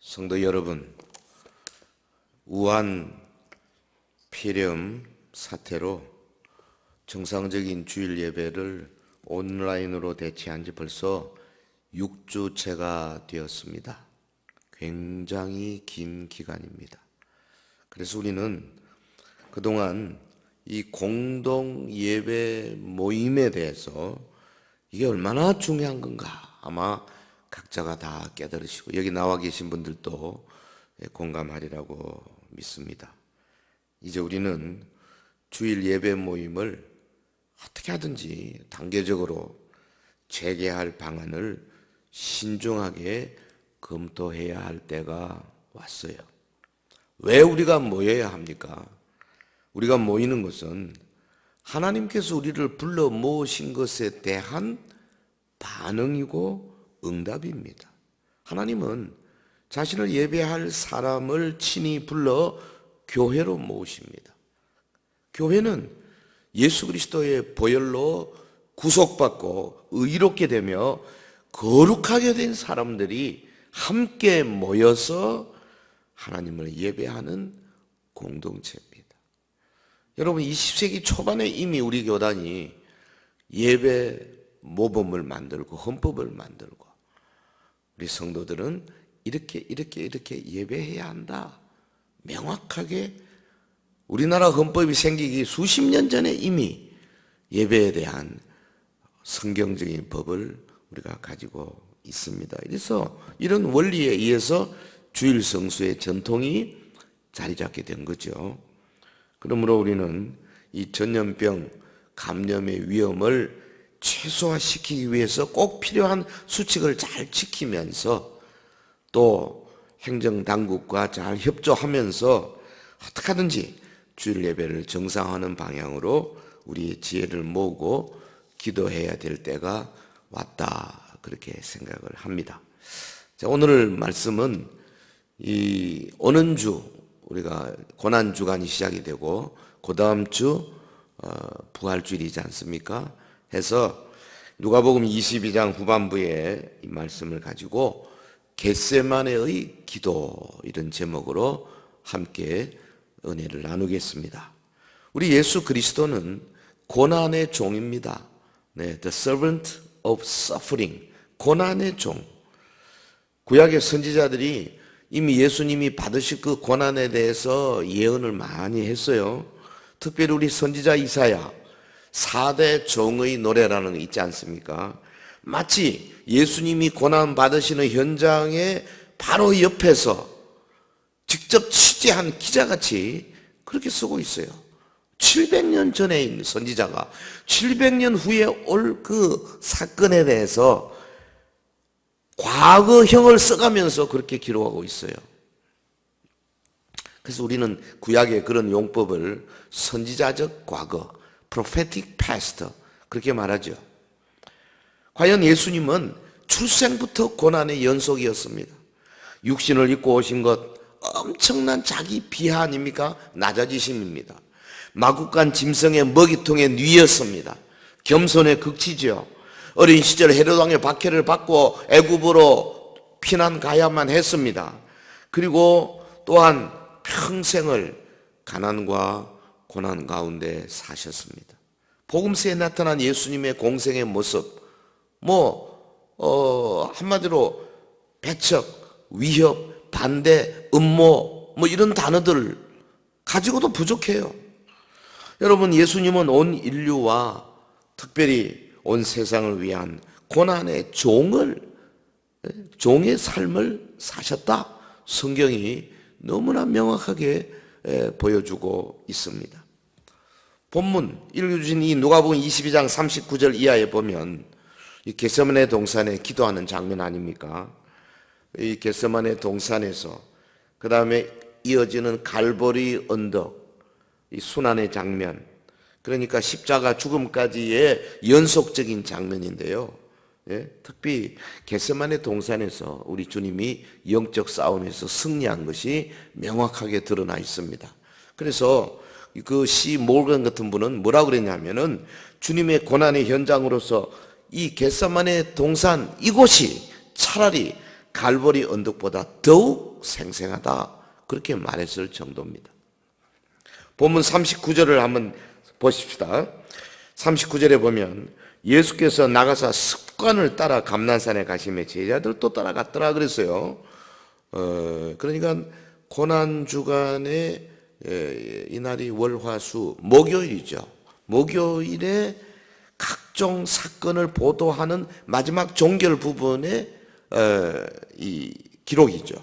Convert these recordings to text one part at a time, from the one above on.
성도 여러분, 우한 폐렴 사태로 정상적인 주일 예배를 온라인으로 대체한 지 벌써 6주째가 되었습니다. 굉장히 긴 기간입니다. 그래서 우리는 그동안 이 공동 예배 모임에 대해서 이게 얼마나 중요한 건가 아마 각자가 다 깨달으시고 여기 나와 계신 분들도 공감하리라고 믿습니다. 이제 우리는 주일 예배 모임을 어떻게 하든지 단계적으로 재개할 방안을 신중하게 검토해야 할 때가 왔어요. 왜 우리가 모여야 합니까? 우리가 모이는 것은 하나님께서 우리를 불러 모으신 것에 대한 반응이고 응답입니다. 하나님은 자신을 예배할 사람을 친히 불러 교회로 모으십니다. 교회는 예수 그리스도의 보혈로 구속받고 의롭게 되며 거룩하게 된 사람들이 함께 모여서 하나님을 예배하는 공동체입니다. 여러분, 20세기 초반에 이미 우리 교단이 예배 모범을 만들고 헌법을 만들고 우리 성도들은 이렇게 예배해야 한다. 명확하게 우리나라 헌법이 생기기 수십 년 전에 이미 예배에 대한 성경적인 법을 우리가 가지고 있습니다. 그래서 이런 원리에 의해서 주일 성수의 전통이 자리 잡게 된 거죠. 그러므로 우리는 이 전염병 감염의 위험을 최소화시키기 위해서 꼭 필요한 수칙을 잘 지키면서 또 행정당국과 잘 협조하면서 어떻게 하든지 주일 예배를 정상화하는 방향으로 우리의 지혜를 모으고 기도해야 될 때가 왔다, 그렇게 생각을 합니다. 자, 오늘 말씀은 이 오는 주 우리가 고난주간이 시작이 되고 그 다음 주 부활주일이지 않습니까? 해서 누가복음 22장 후반부에 이 말씀을 가지고 겟세마네의 기도, 이런 제목으로 함께 은혜를 나누겠습니다. 우리 예수 그리스도는 고난의 종입니다. 네, The servant of suffering, 고난의 종. 구약의 선지자들이 이미 예수님이 받으실 그 고난에 대해서 예언을 많이 했어요. 특별히 우리 선지자 이사야 4대 종의 노래라는 거 있지 않습니까? 마치 예수님이 고난 받으시는 현장에 바로 옆에서 직접 취재한 기자같이 그렇게 쓰고 있어요. 700년 전에 있는 선지자가 700년 후에 올 그 사건에 대해서 과거형을 써가면서 그렇게 기록하고 있어요. 그래서 우리는 구약의 그런 용법을 선지자적 과거, prophetic past, 그렇게 말하죠. 과연 예수님은 출생부터 고난의 연속이었습니다. 육신을 입고 오신 것 엄청난 자기 비하 아닙니까? 낮아지심입니다. 마구간 짐승의 먹이통에 뉘었습니다. 겸손의 극치죠. 어린 시절 헤롯 왕의 박해를 받고 애굽으로 피난 가야만 했습니다. 그리고 또한 평생을 가난과 고난 가운데 사셨습니다. 복음서에 나타난 예수님의 공생의 모습, 한마디로 배척, 위협, 반대, 음모, 이런 단어들 가지고도 부족해요. 여러분, 예수님은 온 인류와 특별히 온 세상을 위한 고난의 종의 삶을 사셨다. 성경이 너무나 명확하게 보여주고 있습니다. 본문 읽어주신 이 누가복음 22장 39절 이하에 보면 이 겟세마네 동산에 기도하는 장면 아닙니까? 이 겟세마네 동산에서 그 다음에 이어지는 갈보리 언덕, 이 순환의 장면, 그러니까 십자가 죽음까지의 연속적인 장면인데요. 특히 겟세마네 동산에서 우리 주님이 영적 싸움에서 승리한 것이 명확하게 드러나 있습니다. 그래서 그 시 몰건 같은 분은 뭐라고 그랬냐면은 주님의 고난의 현장으로서 이 겟세마네 동산 이곳이 차라리 갈보리 언덕보다 더욱 생생하다. 그렇게 말했을 정도입니다. 본문 39절을 한번 보십시다. 39절에 보면 예수께서 나가사 습관을 따라 감난산에 가시며 제자들도 따라갔더라 그랬어요. 그러니까 고난주간에 이날이 월화수 목요일이죠. 목요일에 각종 사건을 보도하는 마지막 종결 부분의 이 기록이죠.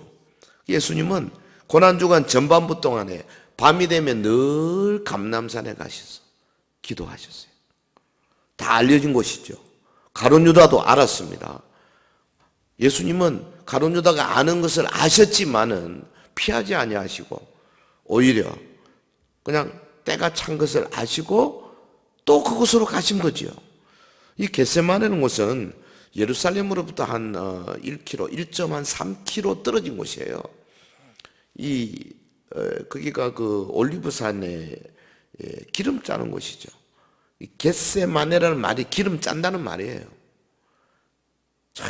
예수님은 고난주간 전반부 동안에 밤이 되면 늘 감람산에 가셔서 기도하셨어요. 다 알려진 것이죠. 가룟 유다도 알았습니다. 예수님은 가룟 유다가 아는 것을 아셨지만은 피하지 아니하시고 오히려 그냥 때가 찬 것을 아시고 또 그곳으로 가신 거죠. 이 겟세마네는 곳은 예루살렘으로부터 한 1km, 1.3km 떨어진 곳이에요. 거기가 그 올리브산에 기름 짜는 곳이죠. 이 겟세마네라는 말이 기름 짠다는 말이에요. 참,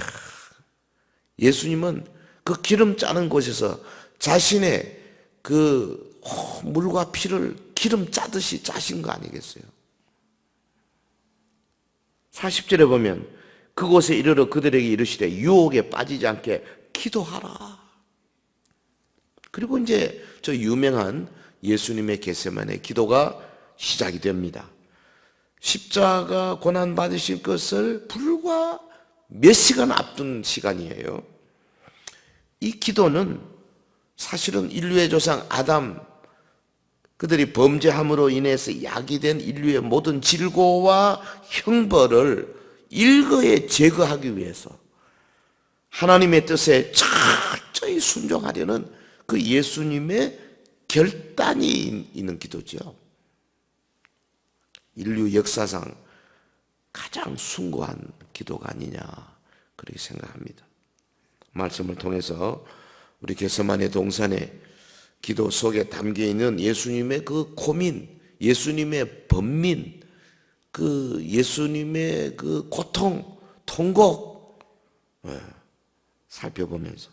예수님은 그 기름 짜는 곳에서 자신의 그 물과 피를 기름 짜듯이 짜신 거 아니겠어요? 40절에 보면 그곳에 이르러 그들에게 이르시되 유혹에 빠지지 않게 기도하라. 그리고 이제 저 유명한 예수님의 겟세마네 기도가 시작이 됩니다. 십자가 고난 받으실 것을 불과 몇 시간 앞둔 시간이에요. 이 기도는 사실은 인류의 조상 아담, 그들이 범죄함으로 인해서 야기된 인류의 모든 질고와 형벌을 일거에 제거하기 위해서 하나님의 뜻에 철저히 순종하려는 그 예수님의 결단이 있는 기도죠. 인류 역사상 가장 숭고한 기도가 아니냐 그렇게 생각합니다. 말씀을 통해서 우리 겟세마네 동산의 기도 속에 담겨있는 예수님의 그 고민, 예수님의 번민, 그 예수님의 그 고통, 통곡 살펴보면서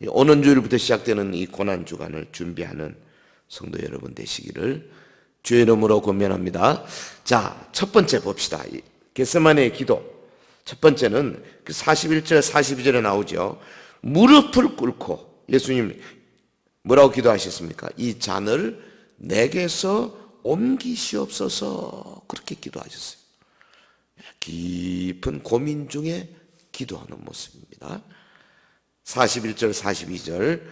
오는 주일부터 시작되는 이 고난주간을 준비하는 성도 여러분 되시기를 주의 이름으로 권면합니다. 자, 첫 번째 봅시다. 겟세마네의 기도. 첫 번째는 그 41절, 42절에 나오죠. 무릎을 꿇고 예수님 뭐라고 기도하셨습니까? 이 잔을 내게서 옮기시옵소서. 그렇게 기도하셨어요. 깊은 고민 중에 기도하는 모습입니다. 41절, 42절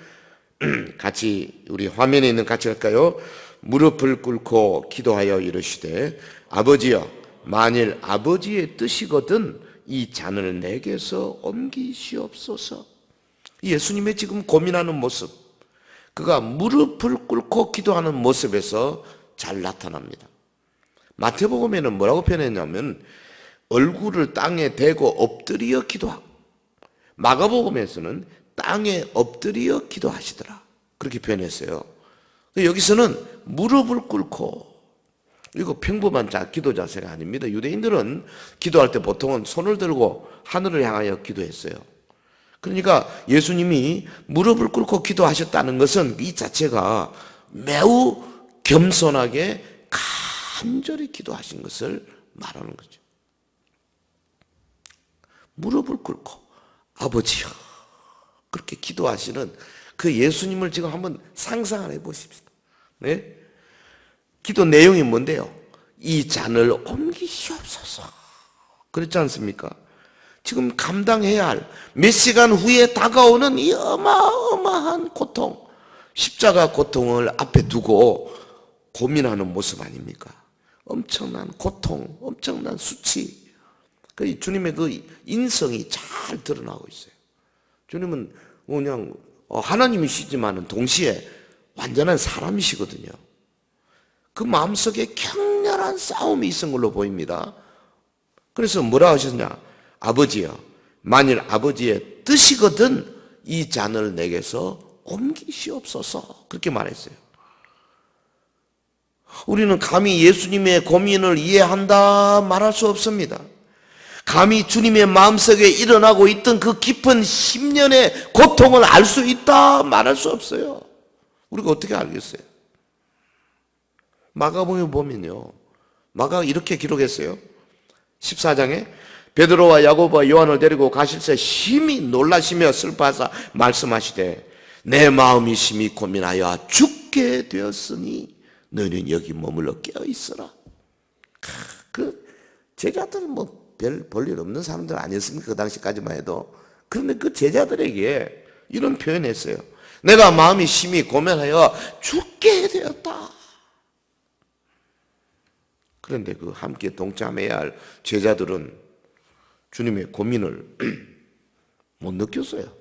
같이 우리 화면에 있는 같이 할까요? 무릎을 꿇고 기도하여 이르시되 아버지여 만일 아버지의 뜻이거든 이 잔을 내게서 옮기시옵소서. 예수님의 지금 고민하는 모습, 그가 무릎을 꿇고 기도하는 모습에서 잘 나타납니다. 마태복음에는 뭐라고 표현했냐면 얼굴을 땅에 대고 엎드려 기도하고, 마가복음에서는 땅에 엎드려 기도하시더라 그렇게 표현했어요. 여기서는 무릎을 꿇고, 이거 평범한 기도 자세가 아닙니다. 유대인들은 기도할 때 보통은 손을 들고 하늘을 향하여 기도했어요. 그러니까 예수님이 무릎을 꿇고 기도하셨다는 것은 이 자체가 매우 겸손하게 간절히 기도하신 것을 말하는 거죠. 무릎을 꿇고 아버지여 그렇게 기도하시는 그 예수님을 지금 한번 상상을 해보십시오. 네? 기도 내용이 뭔데요? 이 잔을 옮기시옵소서. 그렇지 않습니까? 지금 감당해야 할 몇 시간 후에 다가오는 이 어마어마한 고통, 십자가 고통을 앞에 두고 고민하는 모습 아닙니까? 엄청난 고통, 엄청난 수치. 주님의 그 인성이 잘 드러나고 있어요. 주님은 그냥 하나님이시지만 동시에 완전한 사람이시거든요. 그 마음속에 격렬한 싸움이 있은 걸로 보입니다. 그래서 뭐라 하셨냐? 아버지여, 만일 아버지의 뜻이거든 이 잔을 내게서 옮기시옵소서. 그렇게 말했어요. 우리는 감히 예수님의 고민을 이해한다 말할 수 없습니다. 감히 주님의 마음속에 일어나고 있던 그 깊은 10년의 고통을 알 수 있다 말할 수 없어요. 우리가 어떻게 알겠어요? 마가복음에 보면요, 마가가 이렇게 기록했어요. 14장에 베드로와 야고보와 요한을 데리고 가실새 심히 놀라시며 슬퍼하사 말씀하시되 내 마음이 심히 고민하여 죽게 되었으니 너희는 여기 머물러 깨어 있어라. 그 제자들은 뭐 별 볼일 없는 사람들 아니었습니까? 그 당시까지만 해도. 그런데 그 제자들에게 이런 표현했어요. 내가 마음이 심히 고민하여 죽게 되었다. 그런데 그 함께 동참해야 할 제자들은 주님의 고민을 못 느꼈어요.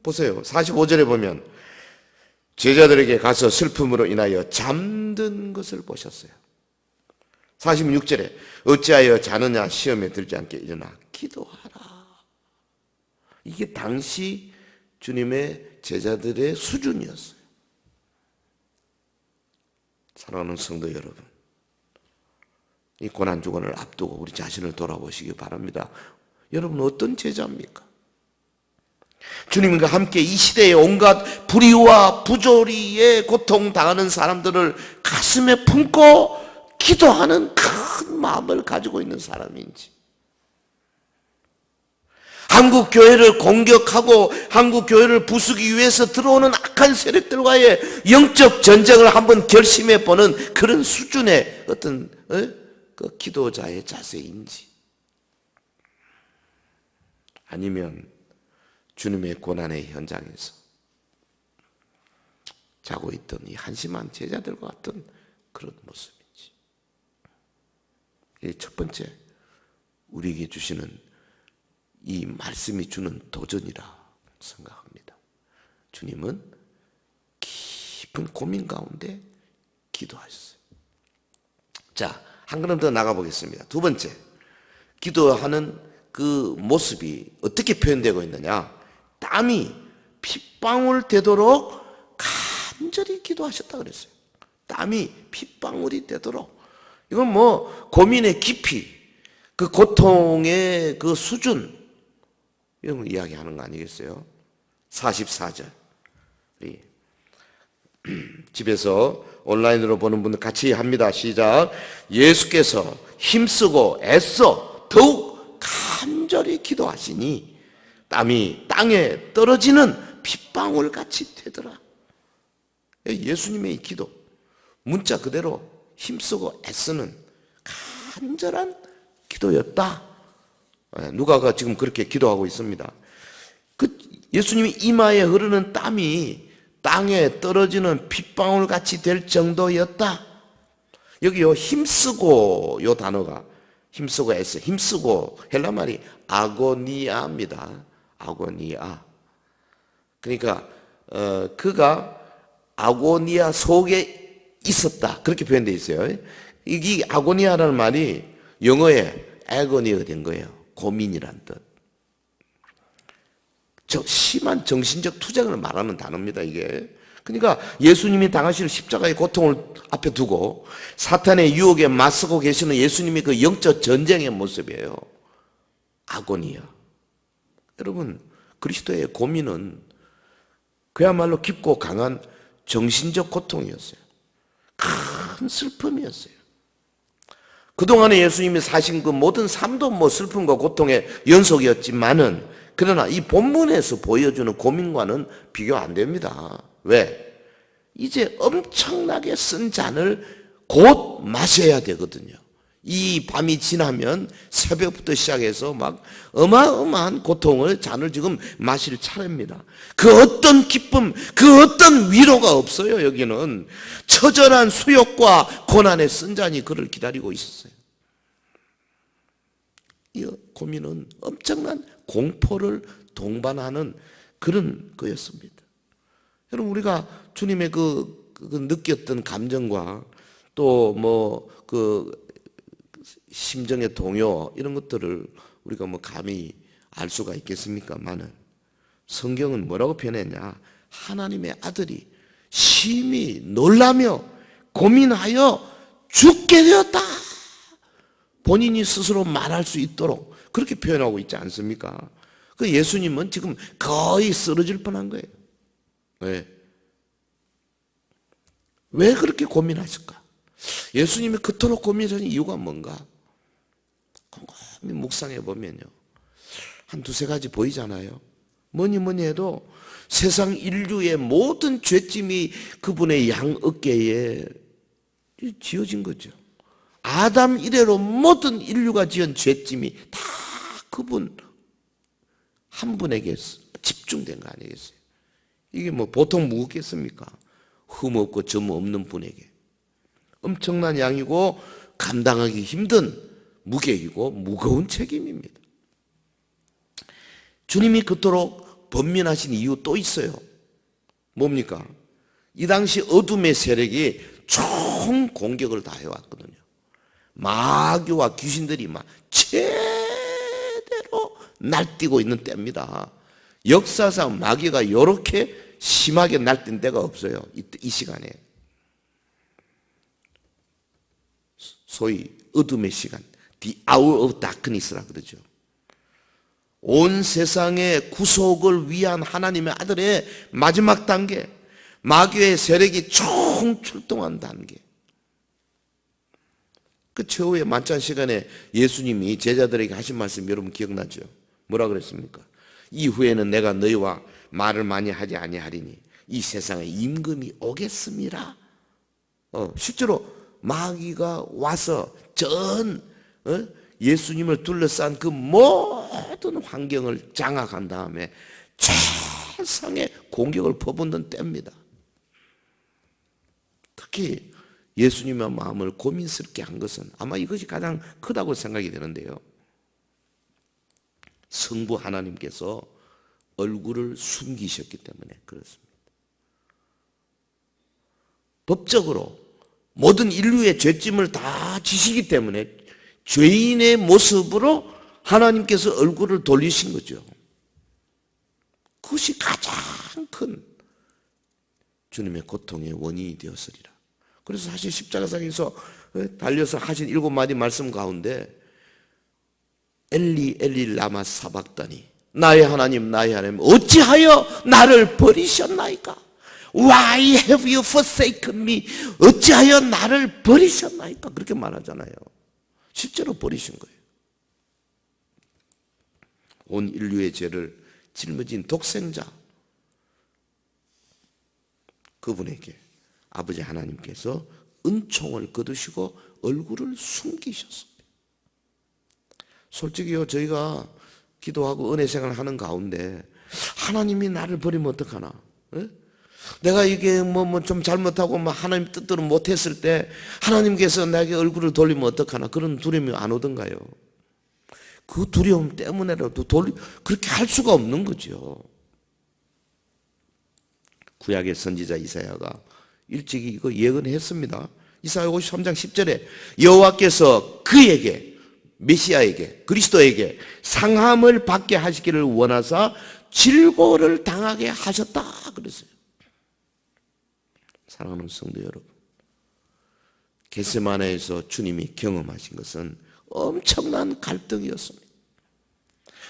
보세요. 45절에 보면 제자들에게 가서 슬픔으로 인하여 잠든 것을 보셨어요. 46절에 어찌하여 자느냐 시험에 들지 않게 일어나 기도하라. 이게 당시 주님의 제자들의 수준이었어요. 사랑하는 성도 여러분, 이 고난주간을 앞두고 우리 자신을 돌아보시기 바랍니다. 여러분 어떤 제자입니까? 주님과 함께 이 시대의 온갖 불의와 부조리에 고통당하는 사람들을 가슴에 품고 기도하는 큰 마음을 가지고 있는 사람인지, 한국 교회를 공격하고 한국 교회를 부수기 위해서 들어오는 악한 세력들과의 영적 전쟁을 한번 결심해 보는 그런 수준의 어떤 그 기도자의 자세인지, 아니면 주님의 고난의 현장에서 자고 있던 이 한심한 제자들과 같은 그런 모습인지. 첫 번째, 우리에게 주시는 이 말씀이 주는 도전이라 생각합니다. 주님은 깊은 고민 가운데 기도하셨어요. 자, 한 걸음 더 나가보겠습니다. 두 번째, 기도하는 그 모습이 어떻게 표현되고 있느냐? 땀이 핏방울 되도록 간절히 기도하셨다 그랬어요. 땀이 핏방울이 되도록. 이건 뭐 고민의 깊이, 그 고통의 그 수준, 이런 걸 이야기하는 거 아니겠어요? 44절. 집에서 온라인으로 보는 분들 같이 합니다. 시작. 예수께서 힘쓰고 애써 더욱 간절히 기도하시니 땀이 땅에 떨어지는 핏방울 같이 되더라. 예수님의 이 기도, 문자 그대로 힘쓰고 애쓰는 간절한 기도였다. 누가가 지금 그렇게 기도하고 있습니다. 그 예수님이 이마에 흐르는 땀이 땅에 떨어지는 핏방울 같이 될 정도였다. 여기요, 힘쓰고, 요 단어가 힘쓰고 애써, 힘쓰고 헬라 말이 아고니아입니다. 아고니아. 그러니까 그가 아고니아 속에 있었다, 그렇게 표현되어 있어요. 이 아고니아라는 말이 영어에 애거니가 된 거예요. 고민이란 뜻. 심한 정신적 투쟁을 말하는 단어입니다, 이게. 그러니까 예수님이 당하실 십자가의 고통을 앞에 두고 사탄의 유혹에 맞서고 계시는 예수님의 그 영적 전쟁의 모습이에요. 아고니아. 여러분, 그리스도의 고민은 그야말로 깊고 강한 정신적 고통이었어요. 큰 슬픔이었어요. 그동안에 예수님이 사신 그 모든 삶도 뭐 슬픔과 고통의 연속이었지만은, 그러나 이 본문에서 보여주는 고민과는 비교 안 됩니다. 왜? 이제 엄청나게 쓴 잔을 곧 마셔야 되거든요. 이 밤이 지나면 새벽부터 시작해서 막 어마어마한 고통을, 잔을 지금 마실 차례입니다. 그 어떤 기쁨, 그 어떤 위로가 없어요. 여기는 처절한 수욕과 고난의 쓴 잔이 그를 기다리고 있었어요. 이 고민은 엄청난 공포를 동반하는 그런 거였습니다. 여러분, 우리가 주님의 그 느꼈던 감정과 또 뭐 그 심정의 동요, 이런 것들을 우리가 뭐 감히 알 수가 있겠습니까만은, 성경은 뭐라고 표현했냐? 하나님의 아들이 심히 놀라며 고민하여 죽게 되었다. 본인이 스스로 말할 수 있도록 그렇게 표현하고 있지 않습니까? 그 예수님은 지금 거의 쓰러질 뻔한 거예요. 왜 그렇게 고민하실까? 예수님이 그토록 고민하는 이유가 뭔가? 곰곰이 묵상해 보면요, 한 두세 가지 보이잖아요. 뭐니 해도 세상 인류의 모든 죄짐이 그분의 양 어깨에 지어진 거죠. 아담 이래로 모든 인류가 지은 죄짐이 다 그분 한 분에게 집중된 거 아니겠어요? 이게 뭐 보통 무겁겠습니까? 흠 없고 점 없는 분에게 엄청난 양이고 감당하기 힘든 무게이고 무거운 책임입니다. 주님이 그토록 번민하신 이유 또 있어요. 뭡니까? 이 당시 어둠의 세력이 총 공격을 다 해왔거든요. 마귀와 귀신들이 막 제대로 날뛰고 있는 때입니다. 역사상 마귀가 이렇게 심하게 날뛴 때가 없어요. 이 시간에. 소위 어둠의 시간, The hour of darkness라 그러죠. 온 세상의 구속을 위한 하나님의 아들의 마지막 단계, 마귀의 세력이 총 출동한 단계. 그 최후의 만찬 시간에 예수님이 제자들에게 하신 말씀 여러분 기억나죠? 뭐라 그랬습니까? 이후에는 내가 너희와 말을 많이 하지 아니하리니 이 세상에 임금이 오겠습니다. 실제로 마귀가 와서 전 예수님을 둘러싼 그 모든 환경을 장악한 다음에 최상의 공격을 퍼붓는 때입니다. 특히 예수님의 마음을 고민스럽게 한 것은 아마 이것이 가장 크다고 생각이 되는데요, 성부 하나님께서 얼굴을 숨기셨기 때문에 그렇습니다. 법적으로 모든 인류의 죄짐을 다 지시기 때문에 죄인의 모습으로 하나님께서 얼굴을 돌리신 거죠. 그것이 가장 큰 주님의 고통의 원인이 되었으리라. 그래서 사실 십자가상에서 달려서 하신 7마디 말씀 가운데 엘리 엘리 라마 사박다니, 나의 하나님 어찌하여 나를 버리셨나이까? Why have you forsaken me? 어찌하여 나를 버리셨나이까? 그렇게 말하잖아요. 실제로 버리신 거예요. 온 인류의 죄를 짊어진 독생자, 그분에게 아버지 하나님께서 은총을 거두시고 얼굴을 숨기셨습니다. 솔직히요, 저희가 기도하고 은혜 생활을 하는 가운데 하나님이 나를 버리면 어떡하나? 내가 이게 좀 잘못하고 하나님 뜻대로 못했을 때 하나님께서 나에게 얼굴을 돌리면 어떡하나? 그런 두려움이 안 오던가요? 그 두려움 때문에라도 그렇게 할 수가 없는 거죠. 구약의 선지자 이사야가 일찍이 이거 예언했습니다. 이사야 53장 10절에 여호와께서 그에게, 메시아에게, 그리스도에게 상함을 받게 하시기를 원하사 질고를 당하게 하셨다 그랬어요. 사랑하는 성도 여러분, 겟세마네에서 주님이 경험하신 것은 엄청난 갈등이었습니다.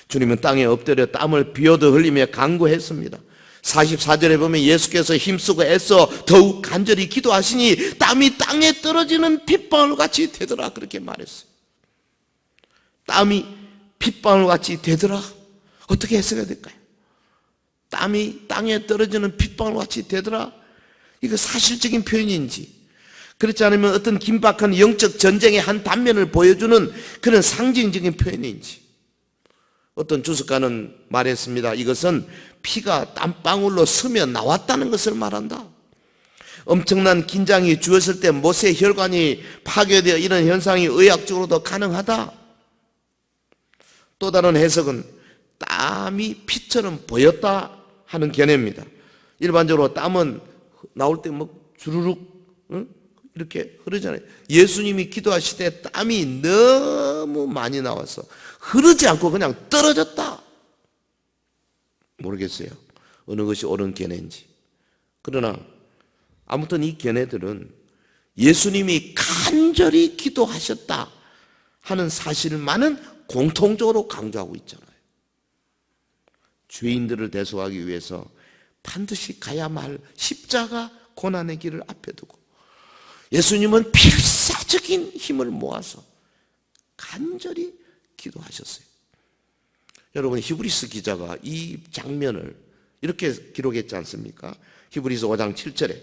주님은 땅에 엎드려 땀을 비오듯 흘리며 간구했습니다. 44절에 보면 예수께서 힘쓰고 애써 더욱 간절히 기도하시니 땀이 땅에 떨어지는 핏방울같이 되더라, 그렇게 말했어요. 땀이 핏방울같이 되더라. 어떻게 해석해야 될까요? 땀이 땅에 떨어지는 핏방울같이 되더라. 이거 사실적인 표현인지, 그렇지 않으면 어떤 긴박한 영적 전쟁의 한 단면을 보여주는 그런 상징적인 표현인지. 어떤 주석가는 말했습니다. 이것은 피가 땀방울로 스며 나왔다는 것을 말한다. 엄청난 긴장이 주었을 때 못의 혈관이 파괴되어 이런 현상이 의학적으로도 가능하다. 또 다른 해석은 땀이 피처럼 보였다 하는 견해입니다. 일반적으로 땀은 나올 때 주르륵 이렇게 흐르잖아요. 예수님이 기도하실 때 땀이 너무 많이 나와서 흐르지 않고 그냥 떨어졌다. 모르겠어요, 어느 것이 옳은 견해인지. 그러나 아무튼 이 견해들은 예수님이 간절히 기도하셨다 하는 사실만은 공통적으로 강조하고 있잖아요. 죄인들을 대속하기 위해서 반드시 가야만 할 십자가 고난의 길을 앞에 두고 예수님은 필사적인 힘을 모아서 간절히 기도하셨어요. 여러분, 히브리서 기자가 이 장면을 이렇게 기록했지 않습니까? 히브리서 5장 7절에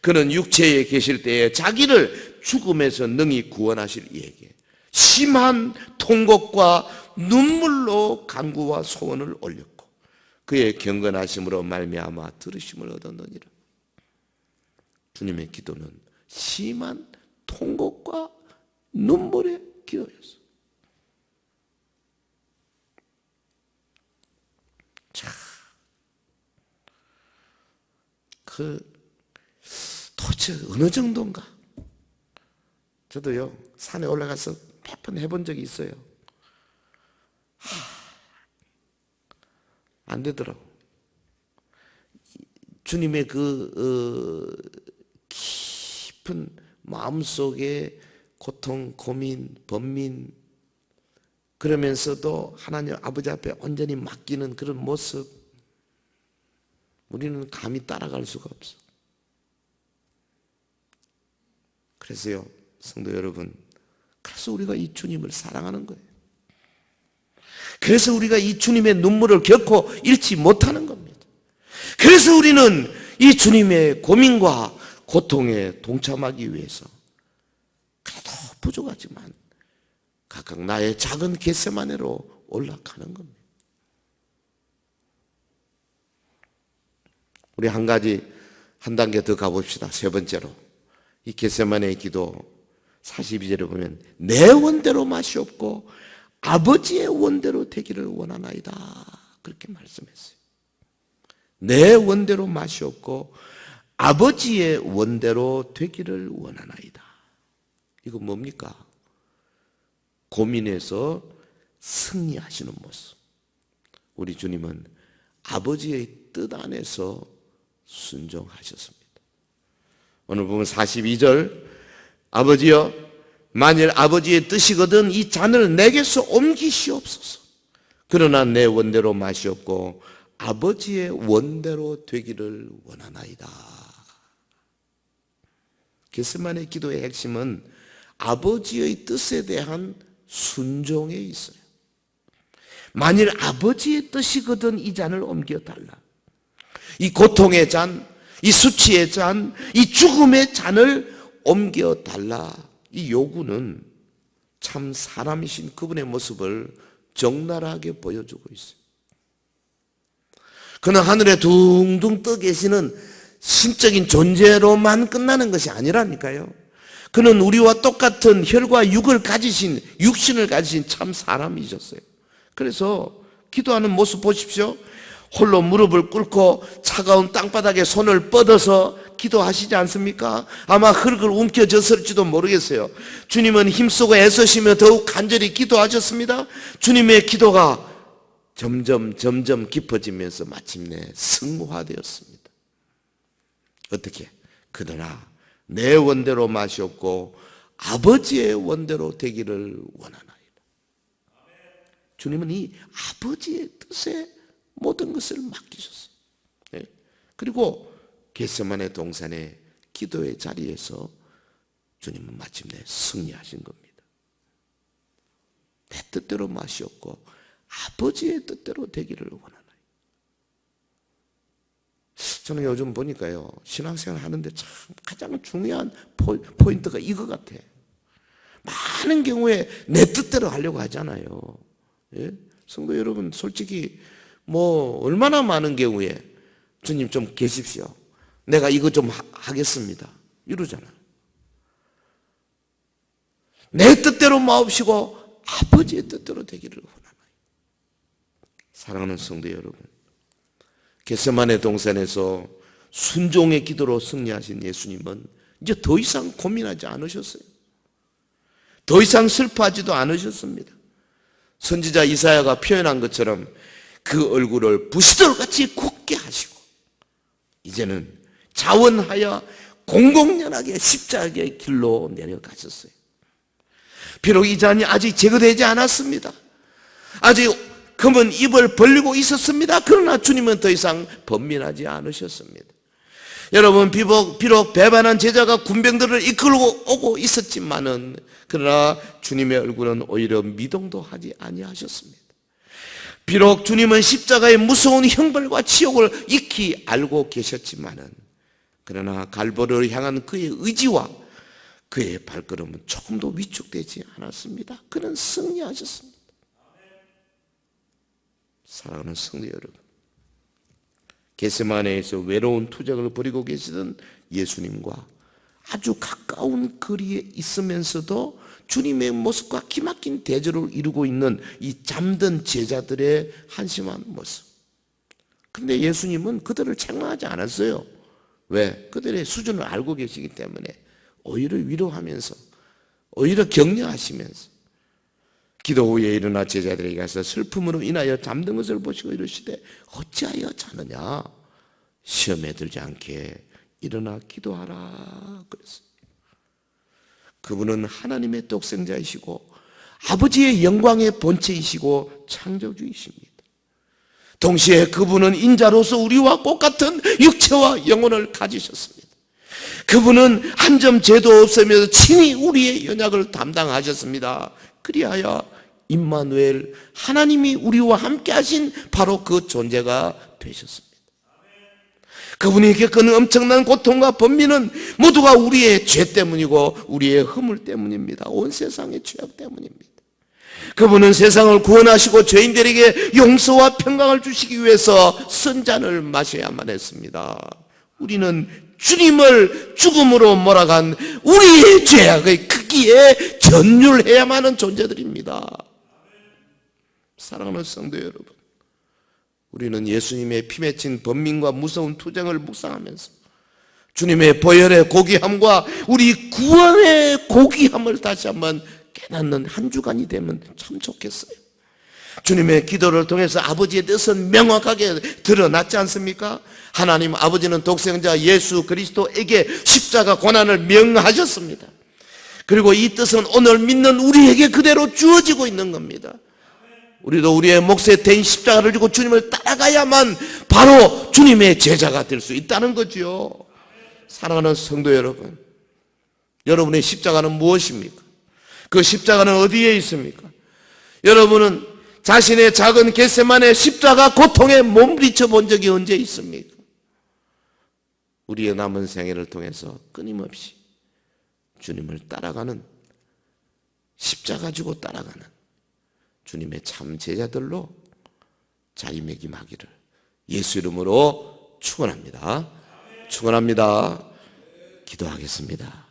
그는 육체에 계실 때에 자기를 죽음에서 능히 구원하실 이에게 심한 통곡과 눈물로 간구와 소원을 올렸고 그의 경건하심으로 말미암아 들으심을 얻었느니라. 주님의 기도는 심한 통곡과 눈물의 기도였어요. 자, 도대체 어느 정도인가? 저도요, 산에 올라가서 몇 번 해본 적이 있어요. 안 되더라고. 주님의 깊은 마음속에 고통, 고민, 번민, 그러면서도 하나님 아버지 앞에 온전히 맡기는 그런 모습, 우리는 감히 따라갈 수가 없어. 그래서요, 성도 여러분, 그래서 우리가 이 주님을 사랑하는 거예요. 그래서 우리가 이 주님의 눈물을 결코 잃지 못하는 겁니다. 그래서 우리는 이 주님의 고민과 고통에 동참하기 위해서 그래도 부족하지만 각각 나의 작은 겟세마네로 올라가는 겁니다. 우리 한 단계 더 가봅시다. 세 번째로, 이 겟세마네의 기도 42절에 보면 내 원대로 마시옵고 아버지의 원대로 되기를 원하나이다, 그렇게 말씀했어요. 내 원대로 마시옵고 아버지의 원대로 되기를 원하나이다. 이거 뭡니까? 고민에서 승리하시는 모습. 우리 주님은 아버지의 뜻 안에서 순종하셨습니다. 오늘 보면 42절, 아버지여 만일 아버지의 뜻이거든 이 잔을 내게서 옮기시옵소서. 그러나 내 원대로 마시옵고 아버지의 원대로 되기를 원하나이다. 겟세마네 기도의 핵심은 아버지의 뜻에 대한 순종에 있어요. 만일 아버지의 뜻이거든 이 잔을 옮겨달라. 이 고통의 잔, 이 수치의 잔, 이 죽음의 잔을 옮겨달라. 이 요구는 참 사람이신 그분의 모습을 적나라하게 보여주고 있어요. 그는 하늘에 둥둥 떠 계시는 신적인 존재로만 끝나는 것이 아니라니까요. 그는 우리와 똑같은 혈과 육신을 가지신 참 사람이셨어요. 그래서 기도하는 모습 보십시오. 홀로 무릎을 꿇고 차가운 땅바닥에 손을 뻗어서 기도하시지 않습니까? 아마 흙을 움켜졌을지도 모르겠어요. 주님은 힘쓰고 애쓰시며 더욱 간절히 기도하셨습니다. 주님의 기도가 점점 깊어지면서 마침내 승화되었습니다. 어떻게? 그러나 내 원대로 마시옵고 아버지의 원대로 되기를 원하나이다. 주님은 이 아버지의 뜻에 모든 것을 맡기셨어요. 그리고 겟세마네 동산의 기도의 자리에서 주님은 마침내 승리하신 겁니다. 내 뜻대로 마시옵고 아버지의 뜻대로 되기를 원하나요. 저는 요즘 보니까요, 신앙생활 하는데 참 가장 중요한 포인트가 이거 같아. 많은 경우에 내 뜻대로 하려고 하잖아요. 예? 성도 여러분, 솔직히 얼마나 많은 경우에 주님 좀 계십시오, 내가 이거 좀 하겠습니다, 이러잖아요. 내 뜻대로 마옵시고 아버지의 뜻대로 되기를 원하나요. 사랑하는 성도 여러분, 겟세마네 동산에서 순종의 기도로 승리하신 예수님은 이제 더 이상 고민하지 않으셨어요. 더 이상 슬퍼하지도 않으셨습니다. 선지자 이사야가 표현한 것처럼 그 얼굴을 부시돌같이 굳게 하시고 이제는 자원하여 공공연하게 십자가의 길로 내려가셨어요. 비록 이 잔이 아직 제거되지 않았습니다. 아직 금은 입을 벌리고 있었습니다. 그러나 주님은 더 이상 번민하지 않으셨습니다. 여러분, 비록 배반한 제자가 군병들을 이끌고 오고 있었지만은 그러나 주님의 얼굴은 오히려 미동도 하지 아니하셨습니다. 비록 주님은 십자가의 무서운 형벌과 치욕을 익히 알고 계셨지만은 그러나 갈보리를 향한 그의 의지와 그의 발걸음은 조금도 위축되지 않았습니다. 그는 승리하셨습니다. 사랑하는 성도 여러분, 겟세마네에서 외로운 투쟁을 벌이고 계시던 예수님과 아주 가까운 거리에 있으면서도 주님의 모습과 기막힌 대조를 이루고 있는 이 잠든 제자들의 한심한 모습. 그런데 예수님은 그들을 책망하지 않았어요. 왜? 그들의 수준을 알고 계시기 때문에 오히려 위로하면서, 오히려 격려하시면서 기도 후에 일어나 제자들에게 가서 슬픔으로 인하여 잠든 것을 보시고 이르시되 어찌하여 자느냐? 시험에 들지 않게 일어나 기도하라 그랬어요. 그분은 하나님의 독생자이시고 아버지의 영광의 본체이시고 창조주이십니다. 동시에 그분은 인자로서 우리와 똑같은 육체와 영혼을 가지셨습니다. 그분은 한 점 죄도 없으면서 친히 우리의 연약을 담당하셨습니다. 그리하여 임마누엘, 하나님이 우리와 함께 하신 바로 그 존재가 되셨습니다. 그분이 겪은 엄청난 고통과 번민은 모두가 우리의 죄 때문이고 우리의 허물 때문입니다. 온 세상의 죄악 때문입니다. 그분은 세상을 구원하시고 죄인들에게 용서와 평강을 주시기 위해서 선잔을 마셔야만 했습니다. 우리는 주님을 죽음으로 몰아간 우리의 죄악의 크기에 전율해야만 하는 존재들입니다. 사랑하는 성도 여러분, 우리는 예수님의 피 맺힌 번민과 무서운 투쟁을 묵상하면서 주님의 보혈의 고귀함과 우리 구원의 고귀함을 다시 한번 깨닫는 한 주간이 되면 참 좋겠어요. 주님의 기도를 통해서 아버지의 뜻은 명확하게 드러났지 않습니까? 하나님 아버지는 독생자 예수 그리스도에게 십자가 고난을 명하셨습니다. 그리고 이 뜻은 오늘 믿는 우리에게 그대로 주어지고 있는 겁니다. 우리도 우리의 몫에 대인 십자가를 지고 주님을 따라가야만 바로 주님의 제자가 될 수 있다는 거죠. 사랑하는 성도 여러분, 여러분의 십자가는 무엇입니까? 그 십자가는 어디에 있습니까? 여러분은 자신의 작은 겟세마네 십자가 고통에 몸부림쳐 본 적이 언제 있습니까? 우리의 남은 생애를 통해서 끊임없이 주님을 따라가는, 십자가 지고 따라가는 주님의 참 제자들로 자리매김하기를 예수 이름으로 축원합니다. 축원합니다. 기도하겠습니다.